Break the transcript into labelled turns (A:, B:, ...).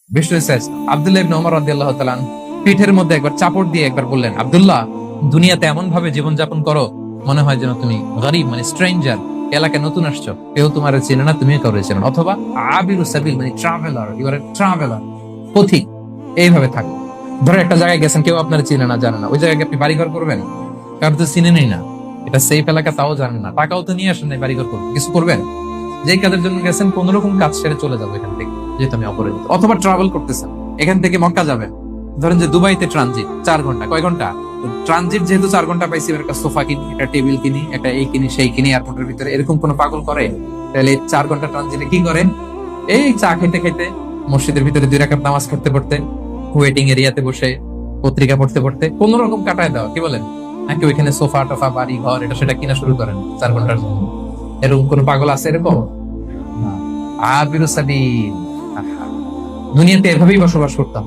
A: বিষ্ণু আব্দুল্লাহ ইবনে ওমর রাদিয়াল্লাহু তাআলা আনহু পিঠের মধ্যে একবার চাপড় দিয়ে একবার বললেন, আব্দুল্লাহ, দুনিয়াতে এমন ভাবে জীবনযাপন করো মনে হয় যেন তুমি গরীব, মানে স্ট্রেঞ্জার, এলাকায় নতুন আসছো, কেউ তোমার চেনে না, তুমিও কাউরে চেনো না। অথবা আবিরু সাবিল, মানে traveller, you are a traveller, পথিক। এইভাবে থাকো। ধরো একটা জায়গায় গেছেন, কেউ আপনার চিনে না, জানে না, ওই জায়গায় আপনি বাড়িঘর করবেন? কারণ তো চিনেনই না, এটা সেফ এলাকা, তাও জানেন না, টাকাও তো নিয়ে আসেন নাই বাড়িঘর করবেন, কিছু করবেন? যেই কাজের জন্য গেছেন, কোন রকম কাজ সেরে চলে যাবো এখান থেকে, যেহেতু আমি অপরাজিত। অথবা ট্রাভেল করতেছেন, এখান থেকে মক্কা যাবেন, ধরেন যে দুবাইতে ট্রানজিট 4 ঘন্টা, কয় ঘন্টা ট্রানজিট, যেহেতু 4 ঘন্টা পাইছি, এবার একটা সোফা কিনি, একটা টেবিল কিনি, একটা এই কিনি সেই কিনি এয়ারপোর্টের ভিতরে, এরকম কোন পাগল করে? তাহলে 4 ঘন্টা ট্রানজিটে কি করেন? এই চা খেতে খেতে, মসজিদের ভিতরে 2 রাকাত নামাজ পড়তে পড়তে, ওয়েটিং এরিয়াতে বসে পত্রিকা পড়তে পড়তে কোন রকম কাটায় দেওয়া, কি বলেন? নাকি ওইখানে সোফা টোফা, বাড়ি ঘর, এটা সেটা কিনা শুরু করেন 4 ঘন্টার জন্য? এরকম কোন পাগল আছে এরকম? আবিরু সাবিল। দুনিয়াতে এভাবেই বসবাস করতাম।